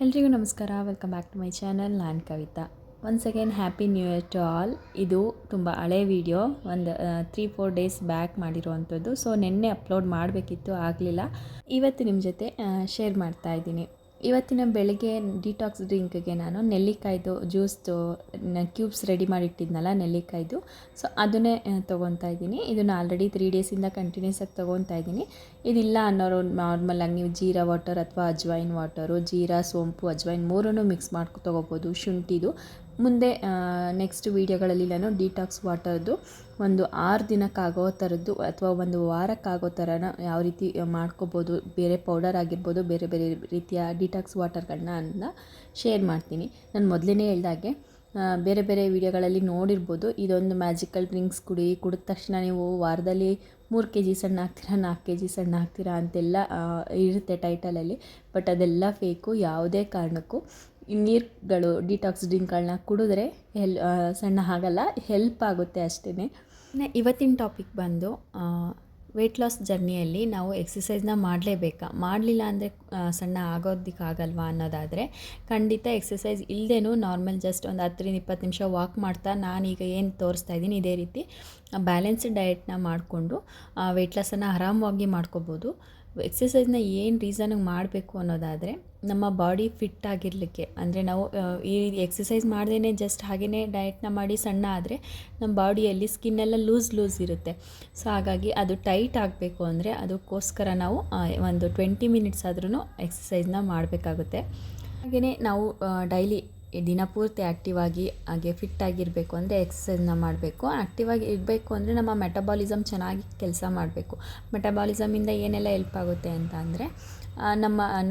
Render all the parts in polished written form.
ಎಲ್ರಿಗೂ ನಮಸ್ಕಾರ. Welcome back to my channel. ನಾನು Kavitha. Once again happy new year to all. ಇದು ತುಂಬ ಹಳೆ ವಿಡಿಯೋ, ಒಂದು 3-4 ಡೇಸ್ ಬ್ಯಾಕ್ ಮಾಡಿರೋವಂಥದ್ದು. ಸೊ ನಿನ್ನೆ ಅಪ್ಲೋಡ್ ಮಾಡಬೇಕಿತ್ತು, ಆಗಲಿಲ್ಲ. ಇವತ್ತು ನಿಮ್ಮ ಜೊತೆ ಶೇರ್ ಮಾಡ್ತಾ ಇದ್ದೀನಿ. ಇವತ್ತಿನ ಬೆಳಗ್ಗೆ ಡಿಟಾಕ್ಸ್ ಡ್ರಿಂಕ್ಗೆ ನಾನು ನೆಲ್ಲಿಕಾಯ್ದು ಜ್ಯೂಸ್ದು ಕ್ಯೂಬ್ಸ್ ರೆಡಿ ಮಾಡಿಟ್ಟಿದ್ನಲ್ಲ ನೆಲ್ಲಿಕಾಯ್ದು, ಸೊ ಅದನ್ನೇ ತೊಗೊತಾ ಇದ್ದೀನಿ. ಇದನ್ನು ಆಲ್ರೆಡಿ 3 ಡೇಸಿಂದ ಕಂಟಿನ್ಯೂಸ್ ಆಗಿ ತೊಗೊತಾ ಇದ್ದೀನಿ. ಇದಿಲ್ಲ ಅನ್ನೋರು ನಾರ್ಮಲಾಗಿ ನೀವು ಜೀರಾ ವಾಟರ್ ಅಥವಾ ಅಜ್ವೈನ್ ವಾಟರು, ಜೀರಾ, ಸೋಂಪು, ಅಜ್ವೈನ್ ಮೂರನ್ನು ಮಿಕ್ಸ್ ಮಾಡ್ಕೊ ತೊಗೋಬೋದು. ಶುಂಠಿದು ಮುಂದೆ ನೆಕ್ಸ್ಟ್ ವೀಡಿಯೋಗಳಲ್ಲಿ ನಾನು ಡಿಟಾಕ್ಸ್ ವಾಟರ್ದು ಒಂದು 6 ದಿನಕ್ಕಾಗೋ ಥರದ್ದು ಅಥವಾ ಒಂದು ವಾರಕ್ಕಾಗೋ ಥರನ ಯಾವ ರೀತಿ ಮಾಡ್ಕೋಬೋದು, ಬೇರೆ ಪೌಡರ್ ಆಗಿರ್ಬೋದು, ಬೇರೆ ಬೇರೆ ರೀತಿಯ ಡಿಟಾಕ್ಸ್ ವಾಟರ್ಗಳನ್ನ ಶೇರ್ ಮಾಡ್ತೀನಿ. ನಾನು ಮೊದಲೇ ಹೇಳ್ದಾಗೆ ಬೇರೆ ಬೇರೆ ವಿಡಿಯೋಗಳಲ್ಲಿ ನೋಡಿರ್ಬೋದು, ಇದೊಂದು ಮ್ಯಾಜಿಕಲ್ ಡ್ರಿಂಕ್ಸ್ ಕುಡಿದ ತಕ್ಷಣ ನೀವು ವಾರದಲ್ಲಿ 3 kg ಸಣ್ಣ ಆಗ್ತೀರಾ, 4 kg ಸಣ್ಣ ಆಗ್ತೀರಾ ಅಂತೆಲ್ಲ ಇರುತ್ತೆ ಟೈಟಲಲ್ಲಿ. ಬಟ್ ಅದೆಲ್ಲ ಫೇಕು. ಯಾವುದೇ ಕಾರಣಕ್ಕೂ ನೀರುಗಳು ಡಿಟಾಕ್ಸ್ ಡ್ರಿಂಕ್ಗಳನ್ನ ಕುಡಿದ್ರೆ ಸಣ್ಣ ಆಗಲ್ಲ, ಹೆಲ್ಪ್ ಆಗುತ್ತೆ ಅಷ್ಟೇ. ಇವತ್ತಿನ ಟಾಪಿಕ್ ಬಂದು ವೆಯ್ಟ್ ಲಾಸ್ ಜರ್ನಿಯಲ್ಲಿ ನಾವು ಎಕ್ಸಸೈಸ್ನ ಮಾಡಲೇಬೇಕಾ, ಮಾಡಲಿಲ್ಲ ಅಂದರೆ ಸಣ್ಣ ಆಗೋದಕ್ಕಾಗಲ್ವಾ ಅನ್ನೋದಾದರೆ, ಖಂಡಿತ ಎಕ್ಸಸೈಸ್ ಇಲ್ಲದೇನೂ ನಾರ್ಮಲ್ ಜಸ್ಟ್ ಒಂದು 10-20 ನಿಮಿಷ ವಾಕ್ ಮಾಡ್ತಾ ನಾನೀಗ ಏನು ತೋರಿಸ್ತಾ ಇದ್ದೀನಿ ಇದೇ ರೀತಿ ಬ್ಯಾಲೆನ್ಸ್ಡ್ ಡಯಟ್ನ ಮಾಡಿಕೊಂಡು ವೆಯ್ಟ್ ಲಾಸನ್ನು ಆರಾಮವಾಗಿ ಮಾಡ್ಕೋಬೋದು. ಎಕ್ಸಸೈಸ್ನ ಏನು ರೀಸನಿಗೆ ಮಾಡಬೇಕು ಅನ್ನೋದಾದರೆ, ನಮ್ಮ ಬಾಡಿ ಫಿಟ್ ಆಗಿರಲಿಕ್ಕೆ. ಅಂದರೆ ನಾವು ಈ ಎಕ್ಸಸೈಸ್ ಮಾಡ್ದೇ ಜಸ್ಟ್ ಹಾಗೇ ಡಯಟ್ನ ಮಾಡಿ ಸಣ್ಣ ಆದರೆ ನಮ್ಮ ಬಾಡಿಯಲ್ಲಿ ಸ್ಕಿನ್ನೆಲ್ಲ ಲೂಸ್ ಇರುತ್ತೆ. ಸೊ ಹಾಗಾಗಿ ಅದು ಟೈಟ್ ಆಗಬೇಕು ಅಂದರೆ ಅದಕ್ಕೋಸ್ಕರ ನಾವು ಒಂದು 20 ಮಿನಿಟ್ಸ್ ಆದ್ರೂ ಎಕ್ಸಸೈಸ್ನ ಮಾಡಬೇಕಾಗುತ್ತೆ. ಹಾಗೆಯೇ ನಾವು ಡೈಲಿ ದಿನಪೂರ್ತಿ ಆ್ಯಕ್ಟಿವ್ ಆಗಿ ಹಾಗೆ ಫಿಟ್ ಆಗಿರಬೇಕು ಅಂದರೆ ಎಕ್ಸಸೈಸ್ನ ಮಾಡಬೇಕು. ಆ್ಯಕ್ಟಿವ್ ಆಗಿ ಇರಬೇಕು ಅಂದರೆ ನಮ್ಮ ಮೆಟಬಾಲಿಸಮ್ ಚೆನ್ನಾಗಿ ಕೆಲಸ ಮಾಡಬೇಕು. ಮೆಟಬಾಲಿಸಮಿಂದ ಏನೆಲ್ಲ ಹೆಲ್ಪ್ ಆಗುತ್ತೆ ಅಂತ ಅಂದರೆ,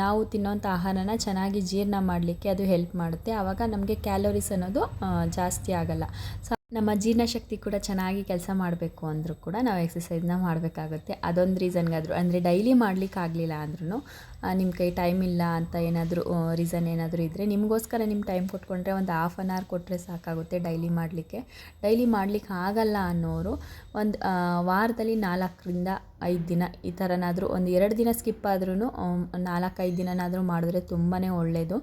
ನಾವು ತಿನ್ನೋಂಥ ಆಹಾರನ ಚೆನ್ನಾಗಿ ಜೀರ್ಣ ಮಾಡಲಿಕ್ಕೆ ಅದು ಹೆಲ್ಪ್ ಮಾಡುತ್ತೆ. ಆವಾಗ ನಮಗೆ ಕ್ಯಾಲೋರೀಸ್ ಅನ್ನೋದು ಜಾಸ್ತಿ ಆಗಲ್ಲ. ಸೊ ನಮ್ಮ ಜೀರ್ಣಶಕ್ತಿ ಕೂಡ ಚೆನ್ನಾಗಿ ಕೆಲಸ ಮಾಡಬೇಕು ಅಂದರೂ ಕೂಡ ನಾವು ಎಕ್ಸಸೈಸ್ನ ಮಾಡಬೇಕಾಗುತ್ತೆ. ಅದೊಂದು ರೀಸನ್ಗಾದರೂ, ಅಂದರೆ ಡೈಲಿ ಮಾಡಲಿಕ್ಕೆ ಆಗಲಿಲ್ಲ ಅಂದ್ರೂ ನಿಮ್ಮ ಕೈ ಟೈಮ್ ಇಲ್ಲ ಅಂತ ಏನಾದರೂ ರೀಸನ್ ಏನಾದರೂ ಇದ್ದರೆ, ನಿಮಗೋಸ್ಕರ ನಿಮ್ಮ ಟೈಮ್ ಕೊಟ್ಕೊಂಡ್ರೆ ಒಂದು 1/2 hour ಕೊಟ್ಟರೆ ಸಾಕಾಗುತ್ತೆ ಡೈಲಿ ಮಾಡಲಿಕ್ಕೆ. ಡೈಲಿ ಮಾಡಲಿಕ್ಕೆ ಆಗಲ್ಲ ಅನ್ನೋರು ಒಂದು ವಾರದಲ್ಲಿ 4-5 ದಿನ ಈ ಥರನಾದರೂ ಒಂದು 2 ದಿನ ಸ್ಕಿಪ್ ಆದ್ರೂ 4-5 ದಿನನಾದರೂ ಮಾಡಿದ್ರೆ ತುಂಬಾ ಒಳ್ಳೆಯದು.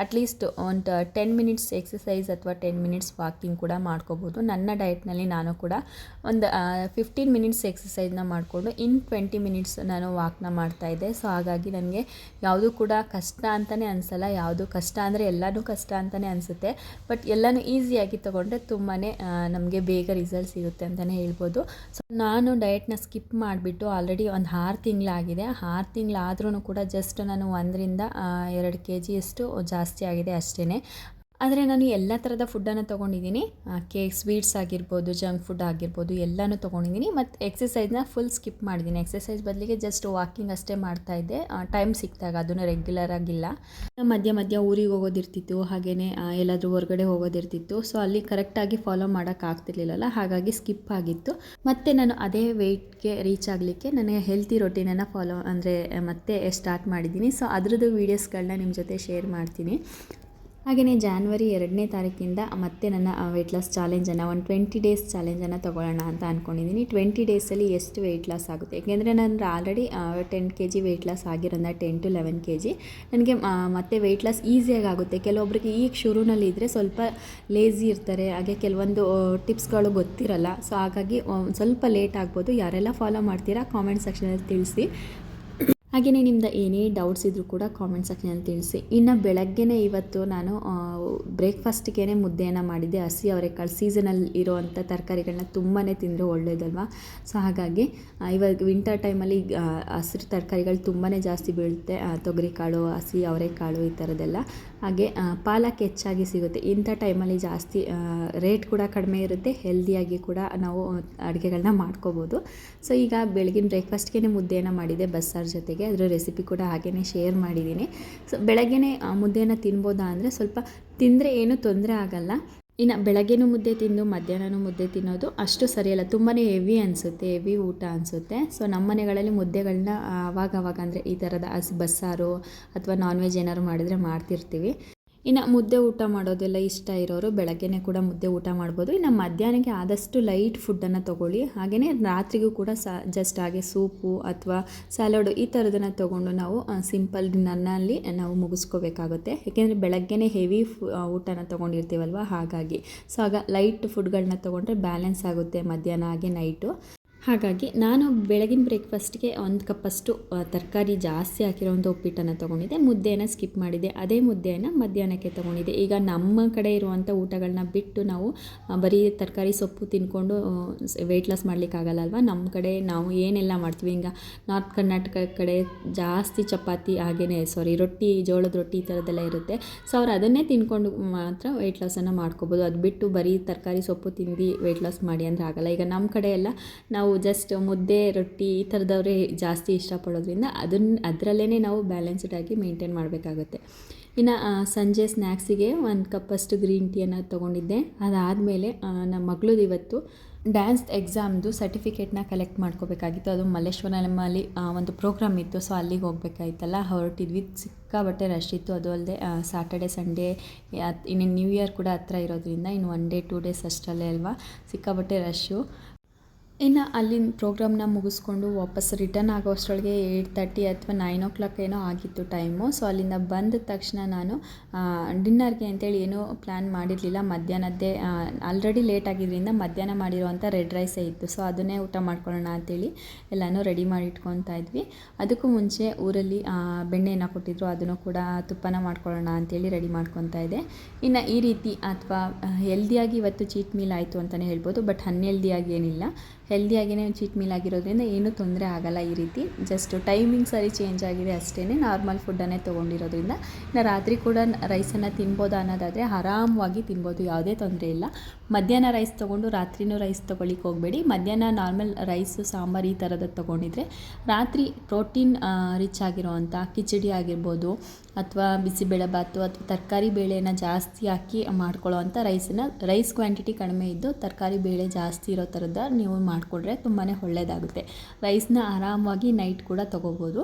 ಅಟ್ಲೀಸ್ಟ್ ಒಂದು 10 ಮಿನಿಟ್ಸ್ ಎಕ್ಸಸೈಸ್ ಅಥವಾ 10 ಮಿನಿಟ್ಸ್ ವಾಕಿಂಗ್ ಕೂಡ ಮಾಡ್ಕೋಬೋದು. ನನ್ನ ಡಯಟ್ನಲ್ಲಿ ನಾನು ಕೂಡ ಒಂದು 15 ಮಿನಿಟ್ಸ್ ಎಕ್ಸಸೈಸ್ನ ಮಾಡಿಕೊಂಡು 20 ಮಿನಿಟ್ಸ್ ನಾನು ವಾಕ್ನ ಮಾಡ್ತಾಯಿದ್ದೆ. ಸೊ ಹಾಗಾಗಿ ನನಗೆ ಯಾವುದೂ ಕೂಡ ಕಷ್ಟ ಅಂತಲೇ ಅನಿಸಲ್ಲ. ಯಾವುದು ಕಷ್ಟ ಅಂದರೆ ಎಲ್ಲನೂ ಕಷ್ಟ ಅಂತಲೇ ಅನಿಸುತ್ತೆ. ಬಟ್ ಎಲ್ಲನೂ ಈಸಿಯಾಗಿ ತೊಗೊಂಡ್ರೆ ತುಂಬಾ ನಮಗೆ ಬೇಗ ರಿಸಲ್ಟ್ ಸಿಗುತ್ತೆ ಅಂತಲೇ ಹೇಳ್ಬೋದು. ಸೊ ನಾನು ಡಯಟ್ನ ಸ್ಕಿಪ್ ಮಾಡಿಬಿಟ್ಟು ಆಲ್ರೆಡಿ ಒಂದು 6 ತಿಂಗಳಾಗಿದೆ. 6 ತಿಂಗಳಾದ್ರೂ ಕೂಡ ಜಸ್ಟ್ ನಾನು 1-2 kg ಜಾಸ್ತಿ ಆಗಿದೆ ಅಷ್ಟೇ. ಆದರೆ ನಾನು ಎಲ್ಲ ಥರದ ಫುಡ್ಡನ್ನು ತೊಗೊಂಡಿದ್ದೀನಿ. ಸ್ವೀಟ್ಸ್ ಆಗಿರ್ಬೋದು, ಜಂಕ್ ಫುಡ್ ಆಗಿರ್ಬೋದು, ಎಲ್ಲನೂ ತೊಗೊಂಡಿದ್ದೀನಿ. ಮತ್ತು ಎಕ್ಸಸೈಸ್ನ ಫುಲ್ ಸ್ಕಿಪ್ ಮಾಡಿದ್ದೀನಿ. ಎಕ್ಸಸೈಸ್ ಬದಲಿಗೆ ಜಸ್ಟ್ ವಾಕಿಂಗ್ ಅಷ್ಟೇ ಮಾಡ್ತಾಯಿದ್ದೆ ಟೈಮ್ ಸಿಕ್ಕಿದಾಗ, ಅದನ್ನು ರೆಗ್ಯುಲರ್ ಆಗಿಲ್ಲ. ಮಧ್ಯ ಊರಿಗೆ ಹೋಗೋದಿರ್ತಿತ್ತು, ಹಾಗೆಯೇ ಎಲ್ಲಾದರೂ ಹೊರಗಡೆ ಹೋಗೋದಿರ್ತಿತ್ತು. ಸೊ ಅಲ್ಲಿ ಕರೆಕ್ಟಾಗಿ ಫಾಲೋ ಮಾಡೋಕ್ಕಾಗ್ತಿರ್ಲಿಲ್ಲಲ್ಲ, ಹಾಗಾಗಿ ಸ್ಕಿಪ್ ಆಗಿತ್ತು. ಮತ್ತು ನಾನು ಅದೇ ವೆಯ್ಟ್ಗೆ ರೀಚ್ ಆಗಲಿಕ್ಕೆ ನನಗೆ ಹೆಲ್ತಿ ರೊಟೀನನ್ನು ಮತ್ತೆ ಸ್ಟಾರ್ಟ್ ಮಾಡಿದ್ದೀನಿ. ಸೊ ಅದರದ್ದು ವೀಡಿಯೋಸ್ಗಳನ್ನ ನಿಮ್ಮ ಜೊತೆ ಶೇರ್ ಮಾಡ್ತೀನಿ. ಹಾಗೆಯೇ ಜಾನ್ವರಿ 2ನೇ ತಾರೀಕಿಂದ ಮತ್ತೆ ನನ್ನ ವೆಯ್ಟ್ ಲಾಸ್ ಚಾಲೆಂಜನ್ನು, ಒಂದು 20 ಡೇಸ್ ಚಾಲೆಂಜನ್ನು ತೊಗೊಳ್ಳೋಣ ಅಂತ ಅಂದ್ಕೊಂಡಿದ್ದೀನಿ. 20 ಡೇಸಲ್ಲಿ ಎಷ್ಟು ವೆಯ್ಟ್ ಲಾಸ್ ಆಗುತ್ತೆ, ಏಕೆಂದರೆ ನಾನು ಆಲ್ರೆಡಿ 10 kg ವೆಯ್ಟ್ ಲಾಸ್ ಆಗಿರೋದ್ರಿಂದ 10-11 kg ನನಗೆ ಮತ್ತೆ ವೆಯ್ಟ್ ಲಾಸ್ ಈಸಿಯಾಗಿ ಆಗುತ್ತೆ. ಕೆಲವೊಬ್ಬರಿಗೆ ಈಗ ಶುರುನಲ್ಲಿ ಇದ್ದರೆ ಸ್ವಲ್ಪ ಲೇಝಿ ಇರ್ತಾರೆ, ಹಾಗೆ ಕೆಲವೊಂದು ಟಿಪ್ಸ್ಗಳು ಗೊತ್ತಿರಲ್ಲ. ಸೊ ಹಾಗಾಗಿ ಸ್ವಲ್ಪ ಲೇಟ್ ಆಗ್ಬೋದು. ಯಾರೆಲ್ಲ ಫಾಲೋ ಮಾಡ್ತೀರಾ ಕಾಮೆಂಟ್ ಸೆಕ್ಷನಲ್ಲಿ ತಿಳಿಸಿ. ಹಾಗೆಯೇ ನಿಮ್ಮದು ಏನೇ ಡೌಟ್ಸ್ ಇದ್ದರೂ ಕೂಡ ಕಾಮೆಂಟ್ ಸೆಕ್ಷನಲ್ಲಿ ತಿಳಿಸಿ. ಇನ್ನು ಬೆಳಗ್ಗೆನೇ ಇವತ್ತು ನಾನು ಬ್ರೇಕ್ಫಾಸ್ಟಿಗೆ ಮುದ್ದೆಯನ್ನು ಮಾಡಿದ್ದೆ. ಹಸಿ ಅವರೆಕಾಳು ಸೀಸನಲ್ಲಿ ಇರೋವಂಥ ತರಕಾರಿಗಳನ್ನ ತುಂಬಾ ತಿಂದರೆ ಒಳ್ಳೆಯದಲ್ವ. ಸೊ ಹಾಗಾಗಿ ಇವಾಗ ವಿಂಟರ್ ಟೈಮಲ್ಲಿ ಹಸಿರು ತರಕಾರಿಗಳು ತುಂಬಾ ಜಾಸ್ತಿ ಬೀಳುತ್ತೆ. ತೊಗರಿಕಾಳು, ಹಸಿ ಅವರೆಕಾಳು ಈ ಥರದ್ದೆಲ್ಲ. ಹಾಗೆ ಪಾಲಕ್ ಹೆಚ್ಚಾಗಿ ಸಿಗುತ್ತೆ ಇಂಥ ಟೈಮಲ್ಲಿ. ಜಾಸ್ತಿ ರೇಟ್ ಕೂಡ ಕಡಿಮೆ ಇರುತ್ತೆ, ಹೆಲ್ದಿಯಾಗಿ ಕೂಡ ನಾವು ಅಡುಗೆಗಳನ್ನ ಮಾಡ್ಕೋಬೋದು. ಸೊ ಈಗ ಬೆಳಗಿನ ಬ್ರೇಕ್ಫಾಸ್ಟ್ಗೆ ಮುದ್ದೆಯನ್ನು ಮಾಡಿದ್ದೆ ಬಸ್ಸಾರು ಜೊತೆಗೆ. ಅದರ ರೆಸಿಪಿ ಕೂಡ ಹಾಗೆಯೇ ಶೇರ್ ಮಾಡಿದ್ದೀನಿ. ಸೊ ಬೆಳಗ್ಗೆನೇ ಮುದ್ದೆಯನ್ನು ತಿನ್ಬೋದಾ ಅಂದರೆ, ಸ್ವಲ್ಪ ತಿಂದರೆ ಏನೂ ತೊಂದರೆ ಆಗಲ್ಲ. ಇನ್ನು ಬೆಳಗ್ಗೆನೂ ಮುದ್ದೆ ತಿಂದು ಮಧ್ಯಾಹ್ನನೂ ಮುದ್ದೆ ತಿನ್ನೋದು ಅಷ್ಟು ಸರಿಯಲ್ಲ, ತುಂಬಾ ಹೆವಿ ಅನಿಸುತ್ತೆ, ಹೆವಿ ಊಟ ಅನಿಸುತ್ತೆ. ಸೊ ನಮ್ಮ ಮನೆಗಳಲ್ಲಿ ಮುದ್ದೆಗಳನ್ನ ಆವಾಗವಾಗ ಅಂದರೆ ಈ ಥರದ ಬಸ್ಸಾರು ಅಥವಾ ನಾನ್ ವೆಜ್ ಏನಾದ್ರು ಮಾಡಿದರೆ ಮಾಡ್ತಿರ್ತೀವಿ. ಇನ್ನು ಮುದ್ದೆ ಊಟ ಮಾಡೋದೆಲ್ಲ ಇಷ್ಟ ಇರೋರು ಬೆಳಗ್ಗೆನೇ ಕೂಡ ಮುದ್ದೆ ಊಟ ಮಾಡ್ಬೋದು. ಇನ್ನು ಮಧ್ಯಾಹ್ನಕ್ಕೆ ಆದಷ್ಟು ಲೈಟ್ ಫುಡ್ಡನ್ನು ತೊಗೊಳ್ಳಿ. ಹಾಗೆಯೇ ರಾತ್ರಿಗೂ ಕೂಡ ಜಸ್ಟ್ ಹಾಗೆ ಸೂಪು ಅಥವಾ ಸ್ಯಾಲಡು ಈ ಥರದನ್ನು ತೊಗೊಂಡು ನಾವು ಸಿಂಪಲ್ ಡಿನ್ನರ್ನಲ್ಲಿ ನಾವು ಮುಗಿಸ್ಕೋಬೇಕಾಗುತ್ತೆ. ಏಕೆಂದರೆ ಬೆಳಗ್ಗೆನೇ ಹೆವಿ ಊಟನ ತೊಗೊಂಡಿರ್ತೀವಲ್ವ, ಹಾಗಾಗಿ ಸೊ ಆಗ ಲೈಟ್ ಫುಡ್ಗಳನ್ನ ತೊಗೊಂಡ್ರೆ ಬ್ಯಾಲೆನ್ಸ್ ಆಗುತ್ತೆ ಮಧ್ಯಾಹ್ನ ಹಾಗೆ ನೈಟು. ಹಾಗಾಗಿ ನಾನು ಬೆಳಗಿನ ಬ್ರೇಕ್ಫಾಸ್ಟ್ಗೆ 1 ಕಪ್ಪಷ್ಟು ತರಕಾರಿ ಜಾಸ್ತಿ ಹಾಕಿರೋಂಥ ಉಪ್ಪಿಟ್ಟನ್ನು ತೊಗೊಂಡಿದ್ದೆ. ಮುದ್ದೆಯನ್ನು ಸ್ಕಿಪ್ ಮಾಡಿದೆ. ಅದೇ ಮುದ್ದೆಯನ್ನು ಮಧ್ಯಾಹ್ನಕ್ಕೆ ತೊಗೊಂಡಿದ್ದೆ. ಈಗ ನಮ್ಮ ಕಡೆ ಇರುವಂಥ ಊಟಗಳನ್ನ ಬಿಟ್ಟು ನಾವು ಬರೀ ತರಕಾರಿ ಸೊಪ್ಪು ತಿಂದ್ಕೊಂಡು ವೆಯ್ಟ್ ಲಾಸ್ ಮಾಡಲಿಕ್ಕಾಗಲ್ಲ ಅಲ್ವಾ. ನಮ್ಮ ಕಡೆ ನಾವು ಏನೆಲ್ಲ ಮಾಡ್ತೀವಿ, ಈಗ ನಾರ್ತ್ ಕರ್ನಾಟಕ ಕಡೆ ಜಾಸ್ತಿ ಚಪಾತಿ ಹಾಗೆಯೇ ರೊಟ್ಟಿ, ಜೋಳದ ರೊಟ್ಟಿ ಈ ಥರದ್ದೆಲ್ಲ ಇರುತ್ತೆ. ಸೊ ಅವ್ರು ಅದನ್ನೇ ತಿಂದ್ಕೊಂಡು ಮಾತ್ರ ವೆಯ್ಟ್ ಲಾಸನ್ನು ಮಾಡ್ಕೋಬೋದು. ಅದು ಬಿಟ್ಟು ಬರೀ ತರಕಾರಿ ಸೊಪ್ಪು ತಿಂದು ವೆಯ್ಟ್ ಲಾಸ್ ಮಾಡಿ ಅಂದರೆ ಆಗಲ್ಲ. ಈಗ ನಮ್ಮ ಕಡೆ ಎಲ್ಲ ನಾವು ಜಸ್ಟ್ ಮುದ್ದೆ ರೊಟ್ಟಿ ಈ ಥರದವರೇ ಜಾಸ್ತಿ ಇಷ್ಟಪಡೋದ್ರಿಂದ ಅದರಲ್ಲೇ ನಾವು ಬ್ಯಾಲೆನ್ಸ್ಡಾಗಿ ಮೇಂಟೈನ್ ಮಾಡಬೇಕಾಗುತ್ತೆ. ಇನ್ನು ಸಂಜೆ ಸ್ನ್ಯಾಕ್ಸಿಗೆ 1 ಕಪ್ಪಷ್ಟು ಗ್ರೀನ್ ಟೀಯನ್ನು ತೊಗೊಂಡಿದ್ದೆ. ಅದಾದಮೇಲೆ ನಮ್ಮ ಮಗಳದ್ದು ಇವತ್ತು ಡ್ಯಾನ್ಸ್ ಎಕ್ಸಾಮ್ದು ಸರ್ಟಿಫಿಕೇಟ್ನ ಕಲೆಕ್ಟ್ ಮಾಡ್ಕೋಬೇಕಾಗಿತ್ತು. ಅದು ಮಲ್ಲೇಶ್ವರಮಲ್ಲಿ ಒಂದು ಪ್ರೋಗ್ರಾಮ್ ಇತ್ತು. ಸೊ ಅಲ್ಲಿಗೆ ಹೋಗ್ಬೇಕಾಯ್ತಲ್ಲ, ಹೊರಟಿದ್ವಿ. ಸಿಕ್ಕಾಬಟ್ಟೆ ರಶ್ ಇತ್ತು. ಅದು ಅಲ್ಲದೆ ಸ್ಯಾಟರ್ಡೆ ಸಂಡೇ ಇನ್ನು ನ್ಯೂ ಇಯರ್ ಕೂಡ ಹತ್ರ ಇರೋದ್ರಿಂದ ಇನ್ನು 1 ಡೇ 2 ಡೇಸ್ ಅಷ್ಟರಲ್ಲೇ ಅಲ್ವಾ, ಸಿಕ್ಕಾಬಟ್ಟೆ ರಶ್ಶು. ಇನ್ನು ಅಲ್ಲಿನ ಪ್ರೋಗ್ರಾಮ್ನ ಮುಗಿಸ್ಕೊಂಡು ವಾಪಸ್ ರಿಟರ್ನ್ ಆಗೋ ಅಷ್ಟರೊಳಗೆ 8:30 ಅಥವಾ 9 ಏನೋ ಆಗಿತ್ತು ಟೈಮು. ಸೊ ಅಲ್ಲಿಂದ ಬಂದ ತಕ್ಷಣ ನಾನು ಡಿನ್ನರ್ಗೆ ಅಂತೇಳಿ ಏನೂ ಪ್ಲ್ಯಾನ್ ಮಾಡಿರಲಿಲ್ಲ. ಮಧ್ಯಾಹ್ನದ್ದೇ ಆಲ್ರೆಡಿ ಲೇಟ್ ಆಗಿದ್ದರಿಂದ ಮಧ್ಯಾಹ್ನ ಮಾಡಿರೋವಂಥ ರೆಡ್ ರೈಸೇ ಇತ್ತು. ಸೊ ಅದನ್ನೇ ಊಟ ಮಾಡ್ಕೊಳ್ಳೋಣ ಅಂತೇಳಿ ಎಲ್ಲನೂ ರೆಡಿ ಮಾಡಿ ಇಟ್ಕೊತಾ ಇದ್ವಿ. ಅದಕ್ಕೂ ಮುಂಚೆ ಊರಲ್ಲಿ ಬೆಣ್ಣೆಯನ್ನು ಕೊಟ್ಟಿದ್ರು, ಅದನ್ನು ಕೂಡ ತುಪ್ಪನ ಮಾಡ್ಕೊಳ್ಳೋಣ ಅಂತೇಳಿ ರೆಡಿ ಮಾಡ್ಕೊತಾ ಇದ್ದೆ. ಇನ್ನು ಈ ರೀತಿ ಅಥವಾ ಹೆಲ್ದಿಯಾಗಿ ಇವತ್ತು ಚೀಟ್ ಮೀಲ್ ಆಯಿತು ಅಂತಲೇ ಹೇಳ್ಬೋದು. ಬಟ್ ಅನ್ಹೆಲ್ದಿಯಾಗಿ ಏನಿಲ್ಲ, ಹೆಲ್ದಿಯಾಗಿಯೇ ಚೀಟ್ ಮೀಲ್ ಆಗಿರೋದ್ರಿಂದ ಏನೂ ತೊಂದರೆ ಆಗಲ್ಲ. ಈ ರೀತಿ ಜಸ್ಟ್ ಟೈಮಿಂಗ್ ಸರಿ ಚೇಂಜ್ ಆಗಿದೆ ಅಷ್ಟೇ, ನಾರ್ಮಲ್ ಫುಡ್ಡನ್ನೇ ತೊಗೊಂಡಿರೋದ್ರಿಂದ. ಇನ್ನು ರಾತ್ರಿ ಕೂಡ ರೈಸನ್ನು ತಿನ್ಬೋದಾ ಅನ್ನೋದಾದರೆ ಆರಾಮವಾಗಿ ತಿನ್ಬೋದು, ಯಾವುದೇ ತೊಂದರೆ ಇಲ್ಲ. ಮಧ್ಯಾಹ್ನ ರೈಸ್ ತೊಗೊಂಡು ರಾತ್ರಿನೂ ರೈಸ್ ತೊಗೊಳ್ಳಿಕ್ಕೆ ಹೋಗಬೇಡಿ. ಮಧ್ಯಾಹ್ನ ನಾರ್ಮಲ್ ರೈಸು ಸಾಂಬಾರು ಈ ಥರದ್ದು ತೊಗೊಂಡಿದ್ರೆ ರಾತ್ರಿ ಪ್ರೋಟೀನ್ ರಿಚ್ ಆಗಿರೋವಂಥ ಕಿಚಡಿ ಆಗಿರ್ಬೋದು ಅಥವಾ ಬಿಸಿಬೇಳೆಬಾತು ಅಥವಾ ತರಕಾರಿ ಬೇಳೆನ ಜಾಸ್ತಿ ಹಾಕಿ ಮಾಡ್ಕೊಳ್ಳೋ ಅಂಥ ರೈಸ್ ಕ್ವಾಂಟಿಟಿ ಕಡಿಮೆ ಇದ್ದು ತರಕಾರಿ ಬೇಳೆ ಜಾಸ್ತಿ ಇರೋ ಥರದ ನೀವು ಮಾಡಿಕೊಂಡ್ರೆ ತುಂಬಾ ಒಳ್ಳೆಯದಾಗುತ್ತೆ. ರೈಸ್ನ ಆರಾಮಾಗಿ ನೈಟ್ ಕೂಡ ತೊಗೋಬೋದು.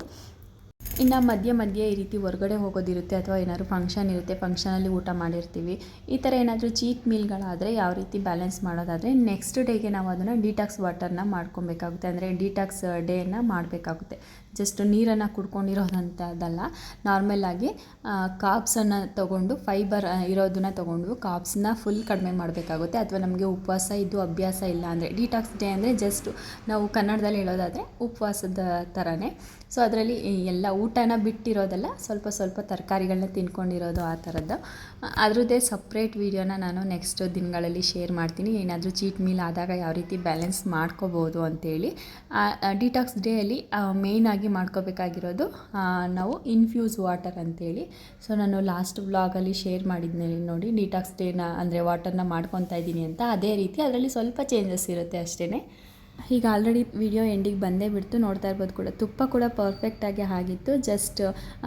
ಇನ್ನು ಮಧ್ಯೆ ಈ ರೀತಿ ಹೊರಗಡೆ ಹೋಗೋದಿರುತ್ತೆ ಅಥವಾ ಏನಾದರೂ ಫಂಕ್ಷನ್ ಇರುತ್ತೆ, ಫಂಕ್ಷನಲ್ಲಿ ಊಟ ಮಾಡಿರ್ತೀವಿ. ಈ ಥರ ಏನಾದರೂ ಚೀಟ್ ಮೀಲ್ಗಳಾದರೆ ಯಾವ ರೀತಿ ಬ್ಯಾಲೆನ್ಸ್ ಮಾಡೋದಾದರೆ ನೆಕ್ಸ್ಟ್ ಡೇಗೆ ನಾವು ಅದನ್ನು ಡಿಟಾಕ್ಸ್ ವಾಟರ್ನ ಮಾಡ್ಕೊಬೇಕಾಗುತ್ತೆ. ಅಂದರೆ ಡಿಟಾಕ್ಸ್ ಡೇನ ಮಾಡಬೇಕಾಗುತ್ತೆ. ಜಸ್ಟ್ ನೀರನ್ನು ಕುಡ್ಕೊಂಡಿರೋದಂಥದ್ದಲ್ಲ, ನಾರ್ಮಲಾಗಿ ಕಾಬ್ಸನ್ನು ತೊಗೊಂಡು ಫೈಬರ್ ಇರೋದನ್ನ ತೊಗೊಂಡು ಕಾಬ್ಸನ್ನ ಫುಲ್ ಕಡಿಮೆ ಮಾಡಬೇಕಾಗುತ್ತೆ. ಅಥವಾ ನಮಗೆ ಉಪವಾಸ ಇದ್ದು ಅಭ್ಯಾಸ ಇಲ್ಲ ಅಂದರೆ ಡಿಟಾಕ್ಸ್ ಡೇ ಅಂದರೆ ಜಸ್ಟ್ ನಾವು ಕನ್ನಡದಲ್ಲಿ ಹೇಳೋದಾದರೆ ಉಪವಾಸದ ಥರನೇ. ಸೊ ಅದರಲ್ಲಿ ಎಲ್ಲ ಊಟನ ಬಿಟ್ಟಿರೋದಲ್ಲ, ಸ್ವಲ್ಪ ತರಕಾರಿಗಳನ್ನ ತಿನ್ಕೊಂಡಿರೋದು ಆ ಥರದ್ದು. ಅದರದ್ದೇ ಸಪ್ರೇಟ್ ವೀಡಿಯೋನ ನಾನು ನೆಕ್ಸ್ಟ್ ದಿನಗಳಲ್ಲಿ ಶೇರ್ ಮಾಡ್ತೀನಿ. ಏನಾದರೂ ಚೀಟ್ ಮೀಲ್ ಆದಾಗ ಯಾವ ರೀತಿ ಬ್ಯಾಲೆನ್ಸ್ ಮಾಡ್ಕೋಬೋದು ಅಂತೇಳಿ. ಡಿಟಾಕ್ಸ್ ಡೇಯಲ್ಲಿ ಮೇಯ್ನಾಗಿ ಮಾಡ್ಕೋಬೇಕಾಗಿರೋದು ನಾವು ಇನ್ಫ್ಯೂಸ್ ವಾಟರ್ ಅಂತೇಳಿ. ಸೊ ನಾನು ಲಾಸ್ಟ್ ವ್ಲಾಗಲ್ಲಿ ಶೇರ್ ಮಾಡಿದ್ದೆ ನೋಡಿ, ಡಿಟಾಕ್ಸ್ ಡೇನ ಅಂದರೆ ವಾಟರ್ನ ಮಾಡ್ಕೊತಾ ಇದ್ದೀನಿ ಅಂತ. ಅದೇ ರೀತಿ ಅದರಲ್ಲಿ ಸ್ವಲ್ಪ ಚೇಂಜಸ್ ಇರುತ್ತೆ ಅಷ್ಟೇ. ಈಗ ಆಲ್ರೆಡಿ ವಿಡಿಯೋ ಎಂಡಿಗೆ ಬಂದೇ ಬಿಡ್ತು, ನೋಡ್ತಾ ಇರ್ಬೋದು ಕೂಡ. ತುಪ್ಪ ಕೂಡ ಪರ್ಫೆಕ್ಟಾಗಿ ಆಗಿತ್ತು. ಜಸ್ಟ್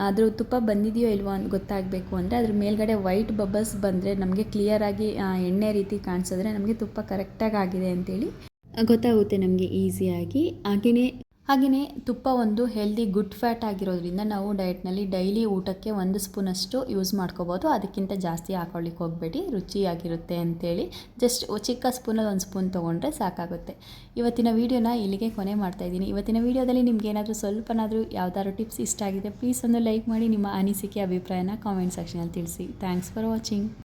ಅದ್ರ ತುಪ್ಪ ಬಂದಿದೆಯೋ ಇಲ್ವೋ ಅಂತ ಗೊತ್ತಾಗಬೇಕು ಅಂದರೆ ಅದ್ರ ಮೇಲ್ಗಡೆ ವೈಟ್ ಬಬಲ್ಸ್ ಬಂದರೆ ನಮಗೆ ಕ್ಲಿಯರಾಗಿ ಎಣ್ಣೆ ರೀತಿ ಕಾಣಿಸಿದ್ರೆ ನಮಗೆ ತುಪ್ಪ ಕರೆಕ್ಟಾಗಿ ಆಗಿದೆ ಅಂತೇಳಿ ಗೊತ್ತಾಗುತ್ತೆ ನಮಗೆ ಈಸಿಯಾಗಿ. ಹಾಗೆಯೇ ತುಪ್ಪ ಒಂದು ಹೆಲ್ದಿ ಗುಡ್ ಫ್ಯಾಟ್ ಆಗಿರೋದ್ರಿಂದ ನಾವು ಡಯಟ್ನಲ್ಲಿ ಡೈಲಿ ಊಟಕ್ಕೆ 1 ಸ್ಪೂನಷ್ಟು ಯೂಸ್ ಮಾಡ್ಕೋಬೋದು. ಅದಕ್ಕಿಂತ ಜಾಸ್ತಿ ಹಾಕೊಳ್ಳಿಕ್ಕೆ ಹೋಗಬೇಡಿ, ರುಚಿಯಾಗಿರುತ್ತೆ ಅಂತೇಳಿ. ಜಸ್ಟ್ ಚಿಕ್ಕ ಸ್ಪೂನಲ್ಲಿ 1 ಸ್ಪೂನ್ ತೊಗೊಂಡ್ರೆ ಸಾಕಾಗುತ್ತೆ. ಇವತ್ತಿನ ವೀಡಿಯೋನ ಇಲ್ಲಿಗೆ ಕೊನೆ ಮಾಡ್ತಾಯಿದ್ದೀನಿ. ಇವತ್ತಿನ ವೀಡಿಯೋದಲ್ಲಿ ನಿಮ್ಗೆ ಏನಾದರೂ ಸ್ವಲ್ಪನಾದರೂ ಯಾವ್ದಾದ್ರು ಟಿಪ್ಸ್ ಇಷ್ಟ ಆಗಿದೆ ಪ್ಲೀಸ್ ಒಂದು ಲೈಕ್ ಮಾಡಿ. ನಿಮ್ಮ ಅನಿಸಿಕೆ ಅಭಿಪ್ರಾಯನ ಕಾಮೆಂಟ್ ಸೆಕ್ಷನಲ್ಲಿ ತಿಳಿಸಿ. Thanks for watching.